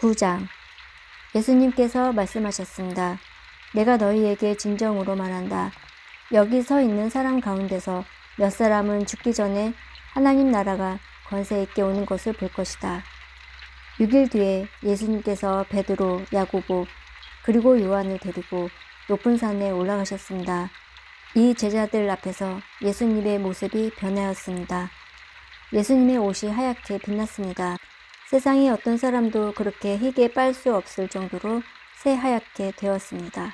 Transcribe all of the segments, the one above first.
9장. 예수님께서 말씀하셨습니다. 내가 너희에게 진정으로 말한다. 여기 서 있는 사람 가운데서 몇 사람은 죽기 전에 하나님 나라가 권세 있게 오는 것을 볼 것이다. 6일 뒤에 예수님께서 베드로, 야고보, 그리고 요한을 데리고 높은 산에 올라가셨습니다. 이 제자들 앞에서 예수님의 모습이 변하였습니다. 예수님의 옷이 하얗게 빛났습니다. 세상에 어떤 사람도 그렇게 희게 빨 수 없을 정도로 새하얗게 되었습니다.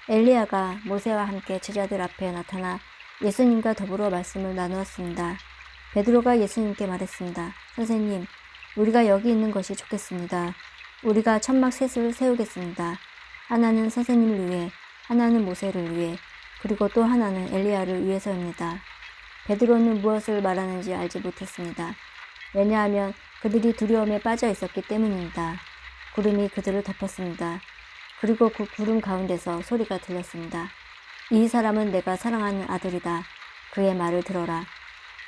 엘리야가 모세와 함께 제자들 앞에 나타나 예수님과 더불어 말씀을 나누었습니다. 베드로가 예수님께 말했습니다. 선생님, 우리가 여기 있는 것이 좋겠습니다. 우리가 천막 셋을 세우겠습니다. 하나는 선생님을 위해, 하나는 모세를 위해, 그리고 또 하나는 엘리야를 위해서입니다. 베드로는 무엇을 말하는지 알지 못했습니다. 왜냐하면 그들이 두려움에 빠져 있었기 때문입니다. 구름이 그들을 덮었습니다. 그리고 그 구름 가운데서 소리가 들렸습니다. 이 사람은 내가 사랑하는 아들이다. 그의 말을 들어라.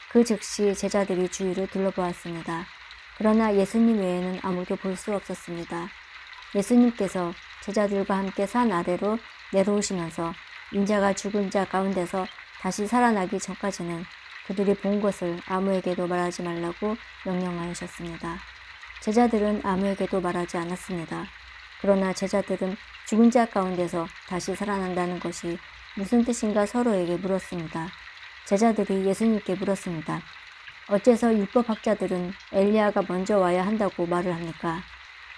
그 즉시 제자들이 주위를 둘러보았습니다. 그러나 예수님 외에는 아무도 볼 수 없었습니다. 예수님께서 제자들과 함께 산 아래로 내려오시면서 인자가 죽은 자 가운데서 다시 살아나기 전까지는 그들이 본 것을 아무에게도 말하지 말라고 명령하셨습니다. 제자들은 아무에게도 말하지 않았습니다. 그러나 제자들은 죽은 자 가운데서 다시 살아난다는 것이 무슨 뜻인가 서로에게 물었습니다. 제자들이 예수님께 물었습니다. 어째서 율법학자들은 엘리야가 먼저 와야 한다고 말을 합니까?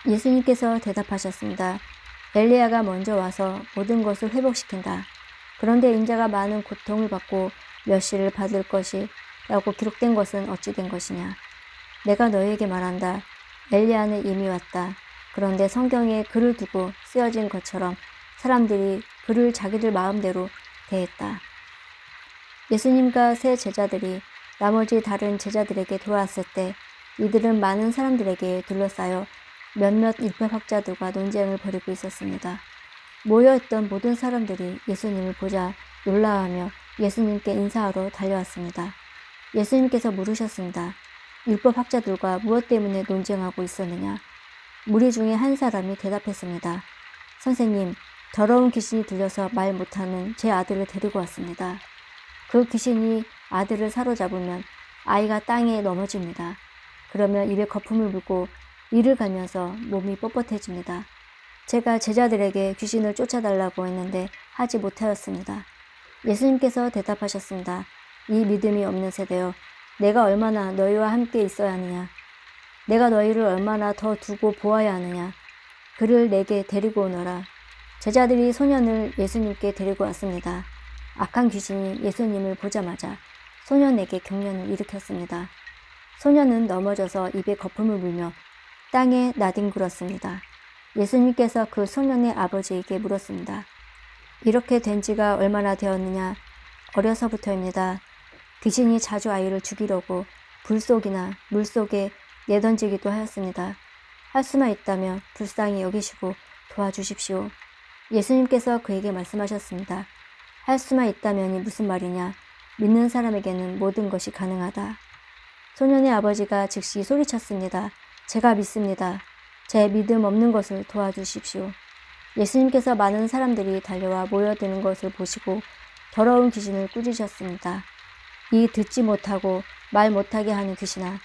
예수님께서 대답하셨습니다. 엘리야가 먼저 와서 모든 것을 회복시킨다. 그런데 인자가 많은 고통을 받고 멸시를 받을 것이라고 기록된 것은 어찌 된 것이냐. 내가 너희에게 말한다. 엘리야는 이미 왔다. 그런데 성경에 글을 두고 쓰여진 것처럼 사람들이 그를 자기들 마음대로 대했다. 예수님과 세 제자들이 나머지 다른 제자들에게 돌아왔을 때 이들은 많은 사람들에게 둘러싸여 몇몇 율법학자들과 논쟁을 벌이고 있었습니다. 모여있던 모든 사람들이 예수님을 보자 놀라워하며 예수님께 인사하러 달려왔습니다. 예수님께서 물으셨습니다. 율법학자들과 무엇 때문에 논쟁하고 있었느냐? 무리 중에 한 사람이 대답했습니다. 선생님, 더러운 귀신이 들려서 말 못하는 제 아들을 데리고 왔습니다. 그 귀신이 아들을 사로잡으면 아이가 땅에 넘어집니다. 그러면 입에 거품을 물고 이를 갈면서 몸이 뻣뻣해집니다. 제가 제자들에게 귀신을 쫓아달라고 했는데 하지 못하였습니다. 예수님께서 대답하셨습니다. 이 믿음이 없는 세대여, 내가 얼마나 너희와 함께 있어야 하느냐? 내가 너희를 얼마나 더 두고 보아야 하느냐? 그를 내게 데리고 오너라. 제자들이 소년을 예수님께 데리고 왔습니다. 악한 귀신이 예수님을 보자마자 소년에게 경련을 일으켰습니다. 소년은 넘어져서 입에 거품을 물며 땅에 나뒹굴었습니다. 예수님께서 그 소년의 아버지에게 물었습니다. 이렇게 된 지가 얼마나 되었느냐? 어려서부터입니다. 귀신이 자주 아이를 죽이려고 불속이나 물속에 내던지기도 하였습니다. 할 수만 있다면 불쌍히 여기시고 도와주십시오. 예수님께서 그에게 말씀하셨습니다. 할 수만 있다면이 무슨 말이냐? 믿는 사람에게는 모든 것이 가능하다. 소년의 아버지가 즉시 소리쳤습니다. 제가 믿습니다. 제 믿음 없는 것을 도와주십시오. 예수님께서 많은 사람들이 달려와 모여드는 것을 보시고 더러운 귀신을 꾸짖으셨습니다. 이 듣지 못하고 말 못하게 하는 귀신아,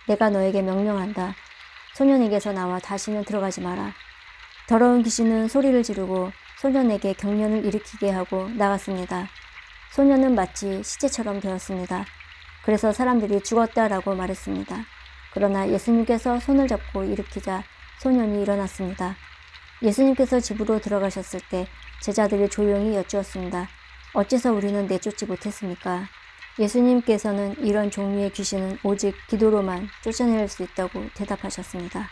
내가 너에게 명령한다. 소년에게서 나와 다시는 들어가지 마라. 더러운 귀신은 소리를 지르고 소년에게 경련을 일으키게 하고 나갔습니다. 소년은 마치 시체처럼 되었습니다. 그래서 사람들이 죽었다라고 말했습니다. 그러나 예수님께서 손을 잡고 일으키자 소년이 일어났습니다. 예수님께서 집으로 들어가셨을 때 제자들이 조용히 여쭈었습니다. 어째서 우리는 내쫓지 못했습니까? 예수님께서는 이런 종류의 귀신은 오직 기도로만 쫓아낼 수 있다고 대답하셨습니다.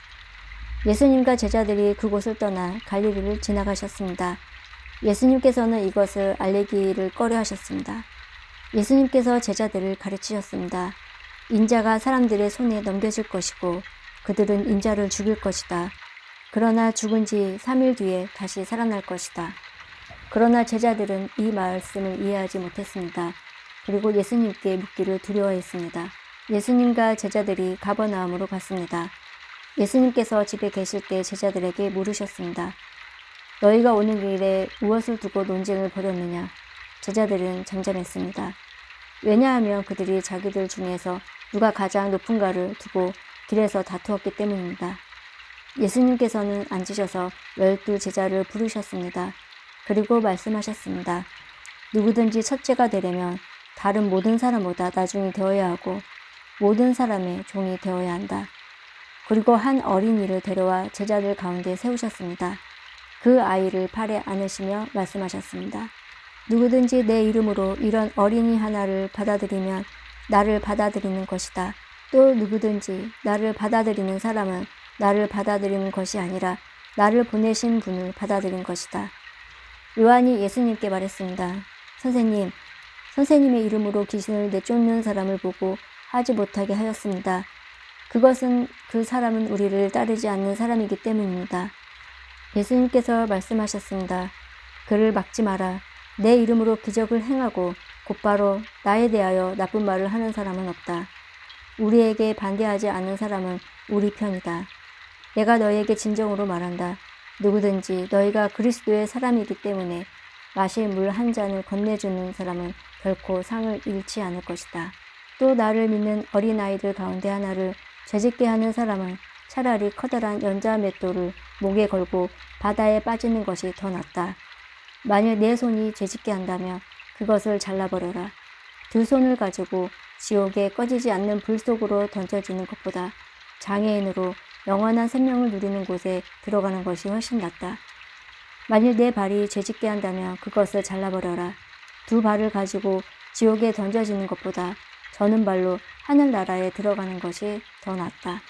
예수님과 제자들이 그곳을 떠나 갈릴리를 지나가셨습니다. 예수님께서는 이것을 알리기를 꺼려하셨습니다. 예수님께서 제자들을 가르치셨습니다. 인자가 사람들의 손에 넘겨질 것이고 그들은 인자를 죽일 것이다. 그러나 죽은 지 3일 뒤에 다시 살아날 것이다. 그러나 제자들은 이 말씀을 이해하지 못했습니다. 그리고 예수님께 묻기를 두려워했습니다. 예수님과 제자들이 가버나움으로 갔습니다. 예수님께서 집에 계실 때 제자들에게 물으셨습니다. 너희가 오는 길에 무엇을 두고 논쟁을 벌였느냐? 제자들은 잠잠했습니다. 왜냐하면 그들이 자기들 중에서 누가 가장 높은가를 두고 길에서 다투었기 때문입니다. 예수님께서는 앉으셔서 12 제자를 부르셨습니다. 그리고 말씀하셨습니다. 누구든지 첫째가 되려면 다른 모든 사람보다 나중이 되어야 하고 모든 사람의 종이 되어야 한다. 그리고 한 어린이를 데려와 제자들 가운데 세우셨습니다. 그 아이를 팔에 안으시며 말씀하셨습니다. 누구든지 내 이름으로 이런 어린이 하나를 받아들이면 나를 받아들이는 것이다. 또 누구든지 나를 받아들이는 사람은 나를 받아들이는 것이 아니라 나를 보내신 분을 받아들인 것이다. 요한이 예수님께 말했습니다. 선생님, 선생님의 이름으로 귀신을 내쫓는 사람을 보고 하지 못하게 하였습니다. 그것은 그 사람은 우리를 따르지 않는 사람이기 때문입니다. 예수님께서 말씀하셨습니다. 그를 막지 마라. 내 이름으로 기적을 행하고 곧바로 나에 대하여 나쁜 말을 하는 사람은 없다. 우리에게 반대하지 않는 사람은 우리 편이다. 내가 너희에게 진정으로 말한다. 누구든지 너희가 그리스도의 사람이기 때문에 마실 물 한 잔을 건네주는 사람은 결코 상을 잃지 않을 것이다. 또 나를 믿는 어린아이들 가운데 하나를 죄짓게 하는 사람은 차라리 커다란 연자 맷돌을 목에 걸고 바다에 빠지는 것이 더 낫다. 만일 내 손이 죄짓게 한다면 그것을 잘라버려라. 두 손을 가지고 지옥에 꺼지지 않는 불 속으로 던져지는 것보다 장애인으로 영원한 생명을 누리는 곳에 들어가는 것이 훨씬 낫다. 만일 내 발이 죄짓게 한다면 그것을 잘라버려라. 두 발을 가지고 지옥에 던져지는 것보다 저는 발로 하늘나라에 들어가는 것이 더 낫다.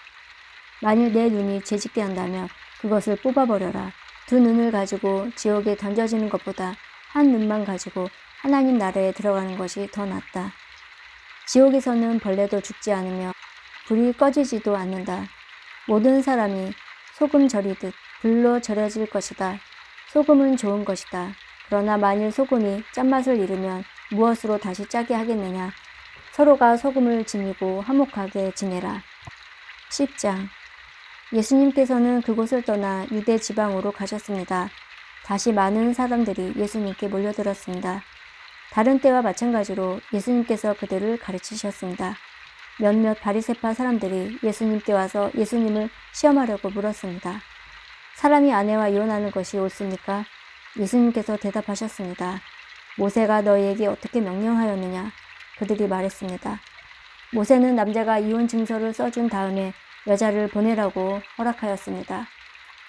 만일 내 눈이 죄짓게 한다면 그것을 뽑아버려라. 두 눈을 가지고 지옥에 던져지는 것보다 한 눈만 가지고 하나님 나라에 들어가는 것이 더 낫다. 지옥에서는 벌레도 죽지 않으며 불이 꺼지지도 않는다. 모든 사람이 소금 절이듯 불로 절여질 것이다. 소금은 좋은 것이다. 그러나 만일 소금이 짠맛을 잃으면 무엇으로 다시 짜게 하겠느냐. 서로가 소금을 지니고 화목하게 지내라. 10장. 예수님께서는 그곳을 떠나 유대 지방으로 가셨습니다. 다시 많은 사람들이 예수님께 몰려들었습니다. 다른 때와 마찬가지로 예수님께서 그들을 가르치셨습니다. 몇몇 바리새파 사람들이 예수님께 와서 예수님을 시험하려고 물었습니다. 사람이 아내와 이혼하는 것이 옳습니까? 예수님께서 대답하셨습니다. 모세가 너희에게 어떻게 명령하였느냐? 그들이 말했습니다. 모세는 남자가 이혼 증서를 써준 다음에 여자를 보내라고 허락하였습니다.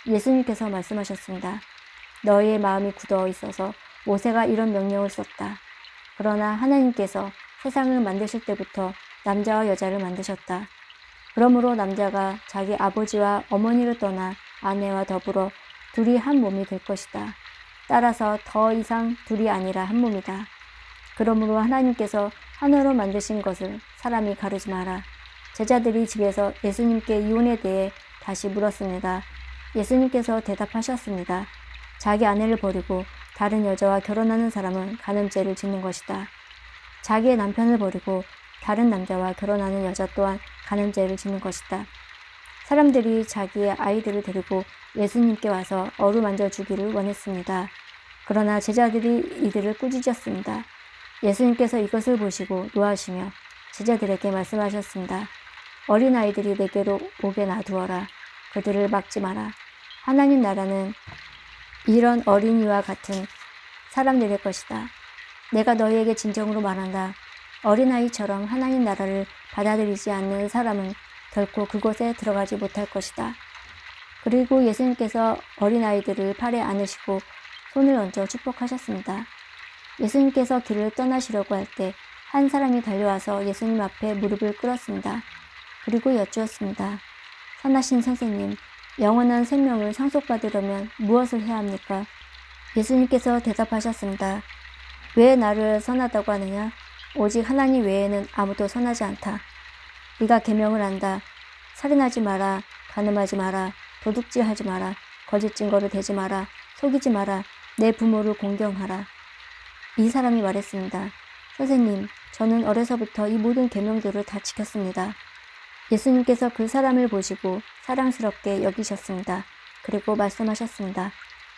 예수님께서 말씀하셨습니다. 너희의 마음이 굳어 있어서 모세가 이런 명령을 썼다. 그러나 하나님께서 세상을 만드실 때부터 남자와 여자를 만드셨다. 그러므로 남자가 자기 아버지와 어머니를 떠나 아내와 더불어 둘이 한 몸이 될 것이다. 따라서 더 이상 둘이 아니라 한 몸이다. 그러므로 하나님께서 하나로 만드신 것을 사람이 가르지 마라. 제자들이 집에서 예수님께 이혼에 대해 다시 물었습니다. 예수님께서 대답하셨습니다. 자기 아내를 버리고 다른 여자와 결혼하는 사람은 간음죄를 짓는 것이다. 자기의 남편을 버리고 다른 남자와 결혼하는 여자 또한 간음죄를 짓는 것이다. 사람들이 자기의 아이들을 데리고 예수님께 와서 어루만져 주기를 원했습니다. 그러나 제자들이 이들을 꾸짖었습니다. 예수님께서 이것을 보시고 노하시며 제자들에게 말씀하셨습니다. 어린아이들이 내게로 오게 놔두어라. 그들을 막지 마라. 하나님 나라는 이런 어린이와 같은 사람들의 것이다. 내가 너희에게 진정으로 말한다. 어린아이처럼 하나님 나라를 받아들이지 않는 사람은 결코 그곳에 들어가지 못할 것이다. 그리고 예수님께서 어린아이들을 팔에 안으시고 손을 얹어 축복하셨습니다. 예수님께서 길을 떠나시려고 할 때 한 사람이 달려와서 예수님 앞에 무릎을 꿇었습니다. 그리고 여쭈었습니다. 선하신 선생님, 영원한 생명을 상속받으려면 무엇을 해야 합니까? 예수님께서 대답하셨습니다. 왜 나를 선하다고 하느냐? 오직 하나님 외에는 아무도 선하지 않다. 네가 계명을 안다. 살인하지 마라. 간음하지 마라. 도둑질하지 마라. 거짓 증거를 대지 마라. 속이지 마라. 내 부모를 공경하라. 이 사람이 말했습니다. 선생님, 저는 어려서부터 이 모든 계명들을 다 지켰습니다. 예수님께서 그 사람을 보시고 사랑스럽게 여기셨습니다. 그리고 말씀하셨습니다.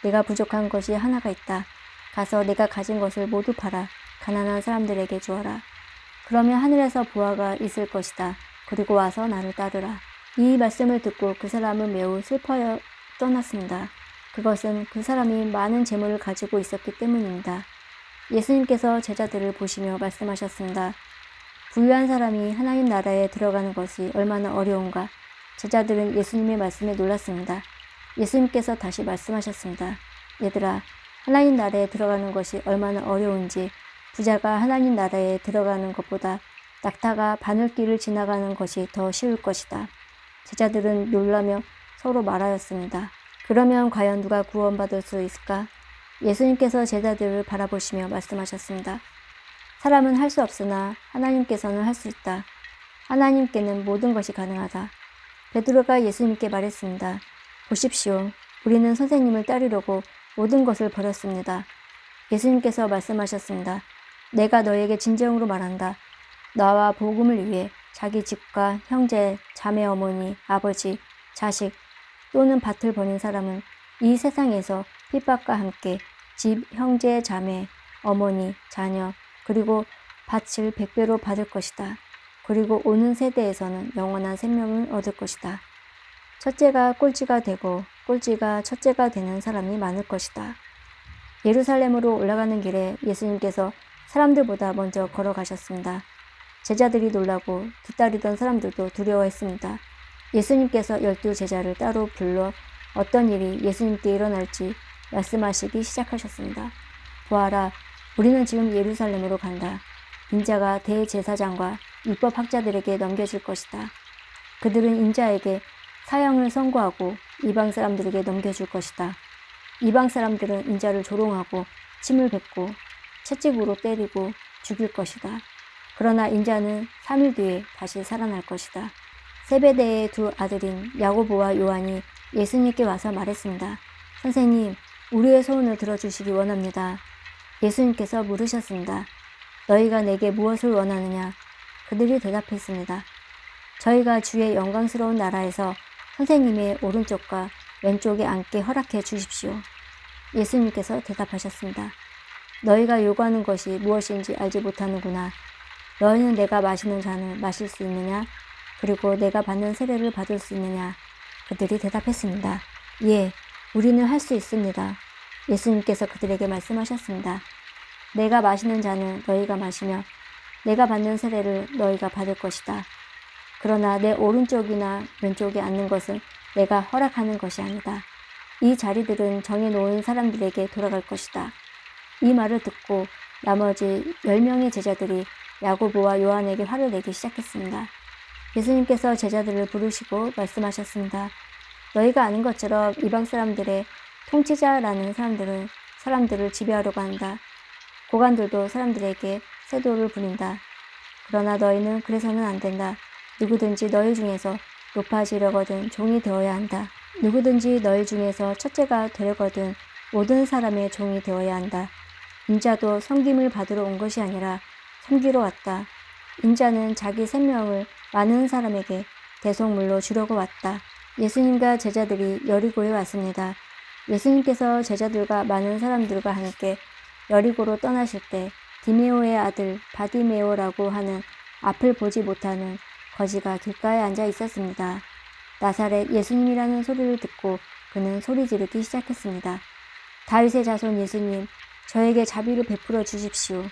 내가 부족한 것이 하나가 있다. 가서 내가 가진 것을 모두 팔아 가난한 사람들에게 주어라. 그러면 하늘에서 보화가 있을 것이다. 그리고 와서 나를 따르라. 이 말씀을 듣고 그 사람은 매우 슬퍼하여 떠났습니다. 그것은 그 사람이 많은 재물을 가지고 있었기 때문입니다. 예수님께서 제자들을 보시며 말씀하셨습니다. 부유한 사람이 하나님 나라에 들어가는 것이 얼마나 어려운가. 제자들은 예수님의 말씀에 놀랐습니다. 예수님께서 다시 말씀하셨습니다. 얘들아, 하나님 나라에 들어가는 것이 얼마나 어려운지 부자가 하나님 나라에 들어가는 것보다 낙타가 바늘길을 지나가는 것이 더 쉬울 것이다. 제자들은 놀라며 서로 말하였습니다. 그러면 과연 누가 구원받을 수 있을까? 예수님께서 제자들을 바라보시며 말씀하셨습니다. 사람은 할 수 없으나 하나님께서는 할 수 있다. 하나님께는 모든 것이 가능하다. 베드로가 예수님께 말했습니다. 보십시오. 우리는 선생님을 따르려고 모든 것을 버렸습니다. 예수님께서 말씀하셨습니다. 내가 너에게 진정으로 말한다. 나와 복음을 위해 자기 집과 형제, 자매, 어머니, 아버지, 자식 또는 밭을 버린 사람은 이 세상에서 핍박과 함께 집, 형제, 자매, 어머니, 자녀 그리고 밭을 100배로 받을 것이다. 그리고 오는 세대에서는 영원한 생명을 얻을 것이다. 첫째가 꼴찌가 되고 꼴찌가 첫째가 되는 사람이 많을 것이다. 예루살렘으로 올라가는 길에 예수님께서 사람들보다 먼저 걸어가셨습니다. 제자들이 놀라고 뒤따르던 사람들도 두려워했습니다. 예수님께서 12 제자를 따로 불러 어떤 일이 예수님께 일어날지 말씀하시기 시작하셨습니다. 보아라, 우리는 지금 예루살렘으로 간다. 인자가 대제사장과 율법학자들에게 넘겨질 것이다. 그들은 인자에게 사형을 선고하고 이방 사람들에게 넘겨줄 것이다. 이방 사람들은 인자를 조롱하고 침을 뱉고 채찍으로 때리고 죽일 것이다. 그러나 인자는 3일 뒤에 다시 살아날 것이다. 세베대의 두 아들인 야고보와 요한이 예수님께 와서 말했습니다. 선생님, 우리의 소원을 들어주시기 원합니다. 예수님께서 물으셨습니다. 너희가 내게 무엇을 원하느냐? 그들이 대답했습니다. 저희가 주의 영광스러운 나라에서 선생님의 오른쪽과 왼쪽에 앉게 허락해 주십시오. 예수님께서 대답하셨습니다. 너희가 요구하는 것이 무엇인지 알지 못하는구나. 너희는 내가 마시는 잔을 마실 수 있느냐? 그리고 내가 받는 세례를 받을 수 있느냐? 그들이 대답했습니다. 예, 우리는 할 수 있습니다. 예수님께서 그들에게 말씀하셨습니다. 내가 마시는 잔을 너희가 마시며 내가 받는 세례를 너희가 받을 것이다. 그러나 내 오른쪽이나 왼쪽에 앉는 것은 내가 허락하는 것이 아니다. 이 자리들은 정해놓은 사람들에게 돌아갈 것이다. 이 말을 듣고 나머지 10명의 제자들이 야고보와 요한에게 화를 내기 시작했습니다. 예수님께서 제자들을 부르시고 말씀하셨습니다. 너희가 아는 것처럼 이방 사람들의 통치자라는 사람들은 사람들을 지배하려고 한다. 고관들도 사람들에게 세도를 부린다. 그러나 너희는 그래서는 안 된다. 누구든지 너희 중에서 높아지려거든 종이 되어야 한다. 누구든지 너희 중에서 첫째가 되려거든 모든 사람의 종이 되어야 한다. 인자도 섬김을 받으러 온 것이 아니라 섬기러 왔다. 인자는 자기 생명을 많은 사람에게 대속물로 주려고 왔다. 예수님과 제자들이 여리고에 왔습니다. 예수님께서 제자들과 많은 사람들과 함께 여리고로 떠나실 때 디메오의 아들 바디메오라고 하는 앞을 보지 못하는 거지가 길가에 앉아 있었습니다. 나사렛 예수님이라는 소리를 듣고 그는 소리 지르기 시작했습니다. 다윗의 자손 예수님, 저에게 자비를 베풀어 주십시오.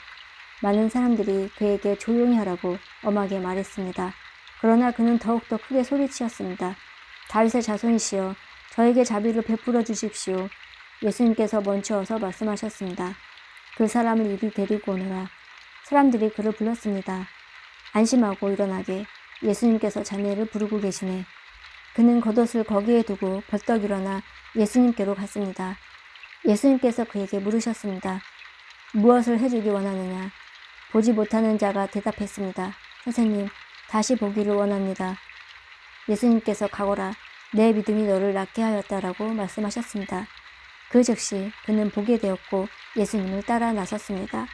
많은 사람들이 그에게 조용히 하라고 엄하게 말했습니다. 그러나 그는 더욱더 크게 소리치었습니다. 다윗의 자손이시여, 저에게 자비를 베풀어 주십시오. 예수님께서 멈추어서 말씀하셨습니다. 그 사람을 이리 데리고 오너라. 사람들이 그를 불렀습니다. 안심하고 일어나게. 예수님께서 자네를 부르고 계시네. 그는 겉옷을 거기에 두고 벌떡 일어나 예수님께로 갔습니다. 예수님께서 그에게 물으셨습니다. 무엇을 해주기 원하느냐? 보지 못하는 자가 대답했습니다. 선생님, 다시 보기를 원합니다. 예수님께서 가거라. 내 믿음이 너를 낫게 하였다라고 말씀하셨습니다. 그 즉시 그는 보게 되었고 예수님을 따라 나섰습니다.